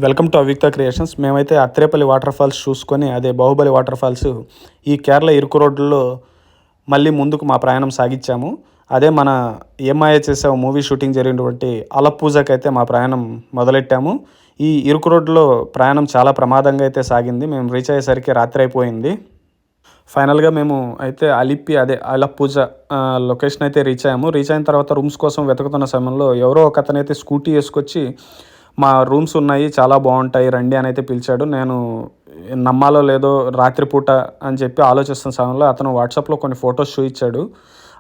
Welcome to అవిక్త creations. మేమైతే అత్రేపల్లి water falls చూసుకొని అదే బాహుబలి వాటర్ ఫాల్స్ ఈ కేరళ ఇరుకు రోడ్లలో మళ్ళీ ముందుకు మా ప్రయాణం సాగించాము. అదే మన ఏమాయ చేసావు మూవీ షూటింగ్ జరిగినటువంటి అలప్పూజకి అయితే మా ప్రయాణం మొదలెట్టాము. ఈ ఇరుకు రోడ్లో ప్రయాణం చాలా ప్రమాదంగా అయితే సాగింది. మేము రీచ్ అయ్యేసరికి రాత్రి అయిపోయింది. ఫైనల్గా మేము అయితే అలప్పూజ లొకేషన్ అయితే రీచ్ అయ్యాము. రీచ్ అయిన తర్వాత రూమ్స్ కోసం వెతుకుతున్న సమయంలో ఎవరో ఒక అతనైతే స్కూటీ వేసుకొచ్చి మా రూమ్స్ ఉన్నాయి, చాలా బాగుంటాయి రండి అని అయితే పిలిచాడు. నేను నమ్మాలో లేదో రాత్రిపూట అని చెప్పి ఆలోచిస్తున్న సమయంలో అతను వాట్సాప్లో కొన్ని ఫొటోస్ చూపించాడు.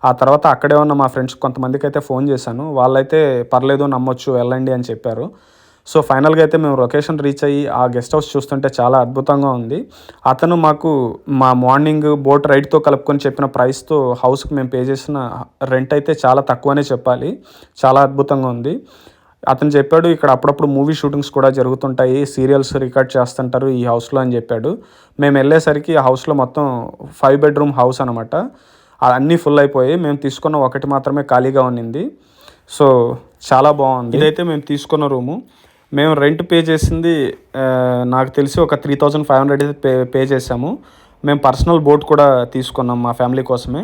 ఆ తర్వాత అక్కడే ఉన్న మా ఫ్రెండ్స్ కొంతమందికి అయితే ఫోన్ చేశాను. వాళ్ళైతే పర్లేదు నమ్మొచ్చు వెళ్ళండి అని చెప్పారు. సో ఫైనల్గా అయితే మేము లొకేషన్ రీచ్ అయ్యి ఆ గెస్ట్ హౌస్ చూస్తుంటే చాలా అద్భుతంగా ఉంది. అతను మాకు మా మార్నింగ్ బోట్ రైడ్తో కలుపుకొని చెప్పిన ప్రైస్తో హౌస్కి మేము పే చేసిన రెంట్ అయితే చాలా తక్కువనే చెప్పాలి. చాలా అద్భుతంగా ఉంది. అతను చెప్పాడు ఇక్కడ అప్పుడప్పుడు మూవీ షూటింగ్స్ కూడా జరుగుతుంటాయి, సీరియల్స్ రికార్డ్ చేస్తుంటారు ఈ హౌస్లో అని చెప్పాడు. మేము వెళ్ళేసరికి ఆ హౌస్లో మొత్తం 5 బెడ్రూమ్ హౌస్ అనమాట. అన్నీ ఫుల్ అయిపోయి మేము తీసుకున్న ఒకటి మాత్రమే ఖాళీగా ఉన్నింది. సో చాలా బాగుంది. ఇదైతే మేము తీసుకున్న రూము. మేము రెంట్ పే చేసింది నాకు తెలిసి ఒక 3,500 అయితే పే చేసాము. మేము పర్సనల్ బోట్ కూడా తీసుకున్నాం మా ఫ్యామిలీ కోసమే.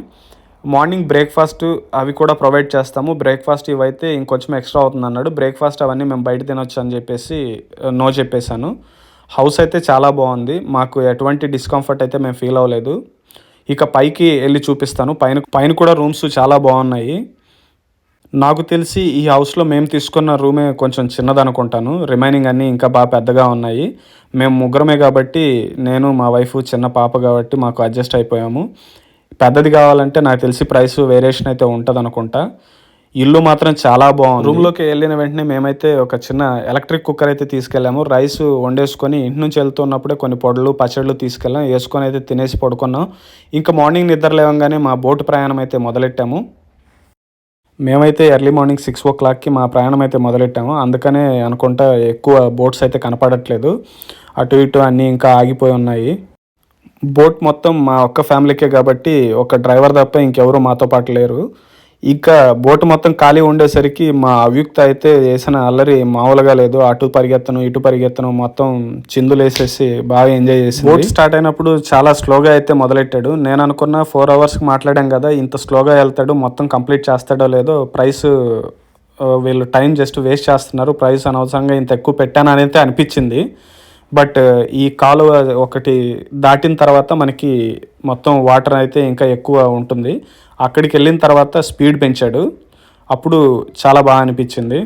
మార్నింగ్ బ్రేక్ఫాస్ట్ అవి కూడా ప్రొవైడ్ చేస్తాము. బ్రేక్ఫాస్ట్ ఇవైతే ఇంకొంచెం ఎక్స్ట్రా అవుతుంది అన్నాడు. బ్రేక్ఫాస్ట్ అవన్నీ మేము బయట తినొచ్చు అని చెప్పేసి నో చెప్పేశాను. హౌస్ అయితే చాలా బాగుంది. మాకు ఎటువంటి డిస్కంఫర్ట్ అయితే మేము ఫీల్ అవ్వలేదు. ఇక పైకి వెళ్ళి చూపిస్తాను. పైన కూడా రూమ్స్ చాలా బాగున్నాయి. నాకు తెలిసి ఈ హౌస్లో మేము తీసుకున్న రూమే కొంచెం చిన్నదనుకుంటాను. రిమైనింగ్ అన్నీ ఇంకా బాగా పెద్దగా ఉన్నాయి. మేము ముగ్గురమే కాబట్టి, నేను మా వైఫ్ చిన్న పాప కాబట్టి మాకు అడ్జస్ట్ అయిపోయాము. పెద్దది కావాలంటే నాకు తెలిసి ప్రైస్ వేరియేషన్ అయితే ఉంటుంది అనుకుంటా. ఇల్లు మాత్రం చాలా బాగుంది. రూమ్లోకి వెళ్ళిన వెంటనే మేమైతే ఒక చిన్న ఎలక్ట్రిక్ కుక్కర్ అయితే తీసుకెళ్ళాము. రైస్ వండేసుకొని ఇంటి నుంచి వెళ్తున్నప్పుడే కొన్ని పొడులు పచ్చళ్ళు తీసుకెళ్ళాం. వేసుకొని అయితే తినేసి పడుకున్నాం. ఇంకా మార్నింగ్ నిద్ర లేవగానే మా బోటు ప్రయాణం అయితే మొదలెట్టాము. మేమైతే ఎర్లీ మార్నింగ్ 6 o'clockకి మా ప్రయాణం అయితే మొదలెట్టాము. అందుకనే అనుకుంటా ఎక్కువ బోట్స్ అయితే కనపడట్లేదు. అటు ఇటు అన్నీ ఇంకా ఆగిపోయి ఉన్నాయి. బోట్ మొత్తం మా ఒక్క ఫ్యామిలీకే కాబట్టి ఒక డ్రైవర్ తప్ప ఇంకెవరు మాతో పాటు లేరు. ఇంకా బోట్ మొత్తం ఖాళీ ఉండేసరికి మా అవ్యుక్త అయితే వేసిన అల్లరి మామూలుగా లేదు. అటు పరిగెత్తను ఇటు పరిగెత్తను మొత్తం చిందులేసేసి బాగా ఎంజాయ్ చేసి బోట్ స్టార్ట్ అయినప్పుడు చాలా స్లోగా అయితే మొదలెట్టాడు. నేను అనుకున్న 4 hours మాట్లాడాం కదా, ఇంత స్లోగా వెళ్తాడు మొత్తం కంప్లీట్ చేస్తాడో లేదో, ప్రైస్ వీళ్ళు టైం జస్ట్ వేస్ట్ చేస్తున్నారు, ప్రైస్ అనవసరంగా ఇంత ఎక్కువ పెట్టాను అని అయితే అనిపించింది. బట్ ఈ కాలువ ఒకటి దాటిన తర్వాత మనకి మొత్తం వాటర్ అయితే ఇంకా ఎక్కువ ఉంటుంది. అక్కడికి వెళ్ళిన తర్వాత స్పీడ్ పెంచాడు. అప్పుడు చాలా బాగా అనిపించింది.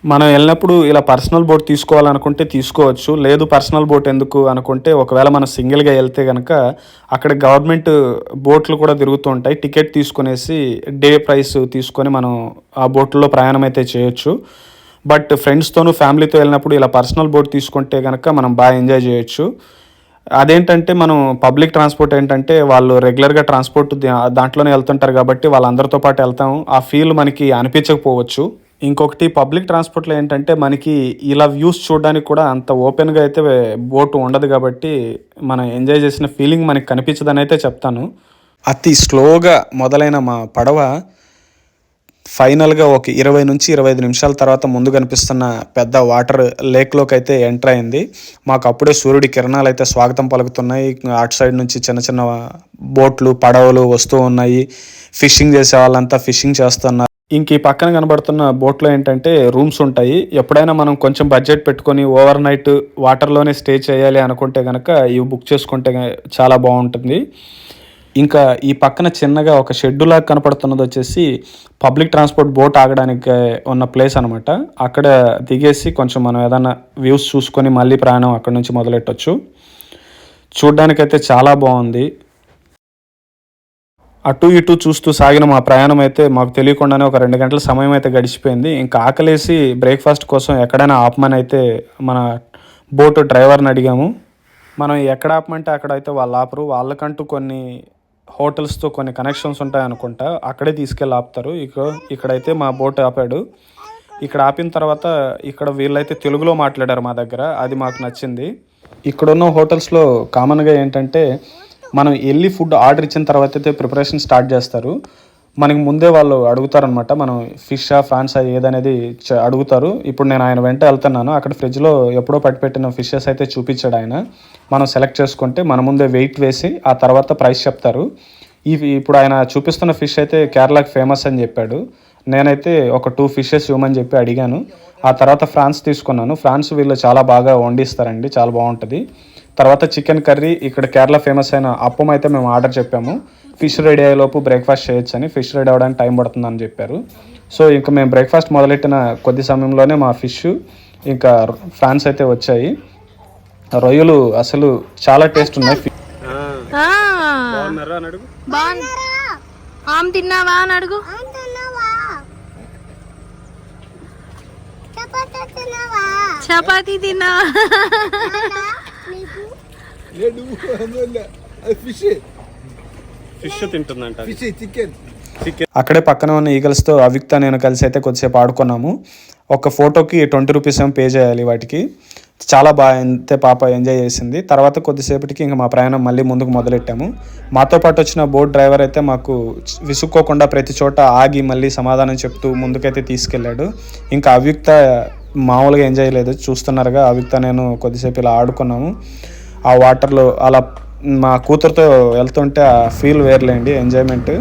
మనం వెళ్ళినప్పుడు ఇలా పర్సనల్ బోట్ తీసుకోవాలనుకుంటే తీసుకోవచ్చు. లేదు పర్సనల్ బోట్ ఎందుకు అనుకుంటే, ఒకవేళ మనం సింగిల్గా వెళ్తే కనుక అక్కడ గవర్నమెంట్ బోట్లు కూడా తిరుగుతూ ఉంటాయి. టికెట్ తీసుకునేసి డే ప్రైస్ తీసుకొని మనం ఆ బోట్లో ప్రయాణం అయితే చేయొచ్చు. బట్ ఫ్రెండ్స్తోనూ ఫ్యామిలీతో వెళ్ళినప్పుడు ఇలా పర్సనల్ బోట్ తీసుకుంటే కనుక మనం బాగా ఎంజాయ్ చేయొచ్చు. అదేంటంటే మనం పబ్లిక్ ట్రాన్స్పోర్ట్ ఏంటంటే వాళ్ళు రెగ్యులర్గా ట్రాన్స్పోర్ట్ దాంట్లోనే వెళ్తుంటారు కాబట్టి వాళ్ళందరితో పాటు వెళ్తాం, ఆ ఫీల్ మనకి అనిపించకపోవచ్చు. ఇంకొకటి పబ్లిక్ ట్రాన్స్పోర్ట్లో ఏంటంటే మనకి ఇలా వ్యూస్ చూడడానికి కూడా అంత ఓపెన్గా అయితే బోటు ఉండదు కాబట్టి మనం ఎంజాయ్ చేసిన ఫీలింగ్ మనకి కనిపించదని అయితే చెప్తాను. అతి స్లోగా మొదలైన మా పడవ ఫైనల్గా ఒక 20 నుంచి 25 నిమిషాల తర్వాత ముందు కనిపిస్తున్న పెద్ద వాటర్ లేక్లోకి అయితే ఎంటర్ అయింది. మాకు అప్పుడే సూర్యుడి కిరణాలు అయితే స్వాగతం పలుకుతున్నాయి. అటు సైడ్ నుంచి చిన్న చిన్న బోట్లు పడవలు వస్తూ ఉన్నాయి. ఫిషింగ్ చేసే వాళ్ళంతా ఫిషింగ్ చేస్తున్నారు. ఇంక ఈ పక్కన కనబడుతున్న బోట్లో ఏంటంటే రూమ్స్ ఉంటాయి. ఎప్పుడైనా మనం కొంచెం బడ్జెట్ పెట్టుకొని ఓవర్ నైట్ వాటర్లోనే స్టే చేయాలి అనుకుంటే కనుక ఇవి బుక్ చేసుకుంటే చాలా బాగుంటుంది. ఇంకా ఈ పక్కన చిన్నగా ఒక షెడ్డులాగా కనపడుతున్నది వచ్చేసి పబ్లిక్ ట్రాన్స్పోర్ట్ బోట్ ఆగడానికి ఉన్న ప్లేస్ అనమాట. అక్కడ దిగేసి కొంచెం మనం ఏదైనా వ్యూస్ చూసుకొని మళ్ళీ ప్రయాణం అక్కడ నుంచి మొదలెట్టచ్చు. చూడ్డానికైతే చాలా బాగుంది. అటు ఇటు చూస్తూ సాగిన మా ప్రయాణం అయితే మాకు తెలియకుండానే ఒక 2 గంటల సమయం అయితే గడిచిపోయింది. ఇంకా ఆకలేసి బ్రేక్ఫాస్ట్ కోసం ఎక్కడైనా ఆపమని అయితే మన బోటు డ్రైవర్ని అడిగాము. మనం ఎక్కడ ఆపమంటే అక్కడైతే వాళ్ళు ఆపరు. వాళ్ళకంటూ కొన్ని హోటల్స్తో కొన్ని కనెక్షన్స్ ఉంటాయి అనుకుంటా, అక్కడే తీసుకెళ్ళి ఆపుతారు. ఇక్కడైతే మా బోట్ ఆపాడు. ఇక్కడ ఆపిన తర్వాత ఇక్కడ వీళ్ళైతే తెలుగులో మాట్లాడారు మా దగ్గర, అది మాకు నచ్చింది. ఇక్కడున్న హోటల్స్లో కామన్గా ఏంటంటే మనం వెళ్ళి ఫుడ్ ఆర్డర్ ఇచ్చిన తర్వాత అయితే ప్రిపరేషన్ స్టార్ట్ చేస్తారు. మనకి ముందే వాళ్ళు అడుగుతారనమాట, మనం ఫిషా ఫ్రాన్సా ఏదనేది అడుగుతారు. ఇప్పుడు నేను ఆయన వెంట వెళ్తున్నాను, అక్కడ ఫ్రిడ్జ్లో ఎప్పుడో పట్టిపెట్టిన ఫిషెస్ అయితే చూపించాడు ఆయన. మనం సెలెక్ట్ చేసుకుంటే మన ముందే వెయిట్ వేసి ఆ తర్వాత ప్రైస్ చెప్తారు. ఇప్పుడు ఆయన చూపిస్తున్న ఫిష్ అయితే కేరళకి ఫేమస్ అని చెప్పాడు. నేనైతే ఒక 2 ఫిషెస్ ఇవ్వమని చెప్పి అడిగాను. ఆ తర్వాత ఫ్రాన్స్ తీసుకున్నాను. ఫ్రాన్స్ వీళ్ళు చాలా బాగా వండిస్తారండి, చాలా బాగుంటుంది. తర్వాత చికెన్ కర్రీ, ఇక్కడ కేరళ ఫేమస్ అయిన అప్పం అయితే మేము ఆర్డర్ చెప్పాము. ఫిష్ రెడీ అయ్యేలోపు బ్రేక్ఫాస్ట్ చేయొచ్చని, ఫిష్ రెడీ అవ్వడానికి టైం పడుతుందని చెప్పారు. సో ఇంకా మేము బ్రేక్ఫాస్ట్ మొదలెట్టిన కొద్ది సమయంలోనే మా ఫిష్ ఇంకా ఫ్రాన్స్ అయితే వచ్చాయి. రొయ్యలు అసలు చాలా టేస్ట్ ఉన్నాయి. తిన్నావా అని అడుగు. చపాతీ తిన్నావా? ఫిష్ తింటుందంట, చికెన్. అక్కడే పక్కన ఉన్న ఈగల్స్తో అవిక్త నేను కలిసి అయితే కొద్దిసేపు ఆడుకున్నాము. ఒక ఫోటోకి 20 రూపీస్ ఏమో పే చేయాలి వాటికి. చాలా బాగా అంతే పాప ఎంజాయ్ చేసింది. తర్వాత కొద్దిసేపటికి ఇంకా మా ప్రయాణం మళ్ళీ ముందుకు మొదలెట్టాము. మాతో పాటు వచ్చిన బోట్ డ్రైవర్ అయితే మాకు విసుక్కోకుండా ప్రతి చోట ఆగి మళ్ళీ సమాధానం చెప్తూ ముందుకైతే తీసుకెళ్ళాడు. ఇంకా అవ్యుక్త మామూలుగా ఎంజాయ్ లేదు, చూస్తున్నారుగా. అవ్యుక్త నేను కొద్దిసేపు ఇలా ఆడుకున్నాము ఆ వాటర్లో. అలా మా కూతురుతో వెళ్తుంటే ఆ ఫీల్ వేర్లేండి, ఎంజాయ్మెంట్.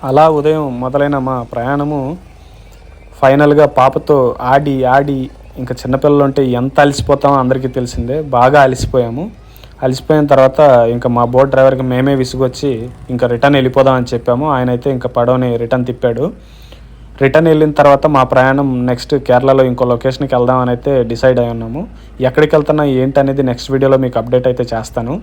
అలా ఉదయం మొదలైన మా ప్రయాణము ఫైనల్గా పాపతో ఆడి ఇంకా చిన్నపిల్లలు ఉంటే ఎంత అలసిపోతామో అందరికీ తెలిసిందే. బాగా అలసిపోయిన తర్వాత ఇంకా మా బోట్ డ్రైవర్కి మేమే విసుగొచ్చి ఇంకా రిటర్న్ వెళ్ళిపోదామని చెప్పాము. ఆయన అయితే ఇంకా పడవని రిటర్న్ తిప్పాడు. రిటర్న్ వెళ్ళిన తర్వాత మా ప్రయాణం నెక్స్ట్ కేరళలో ఇంకో లొకేషన్కి వెళ్దామని అయితే డిసైడ్ అయి ఉన్నాము. ఎక్కడికి వెళ్తున్నా ఏంటి అనేది నెక్స్ట్ వీడియోలో మీకు అప్డేట్ అయితే చేస్తాను.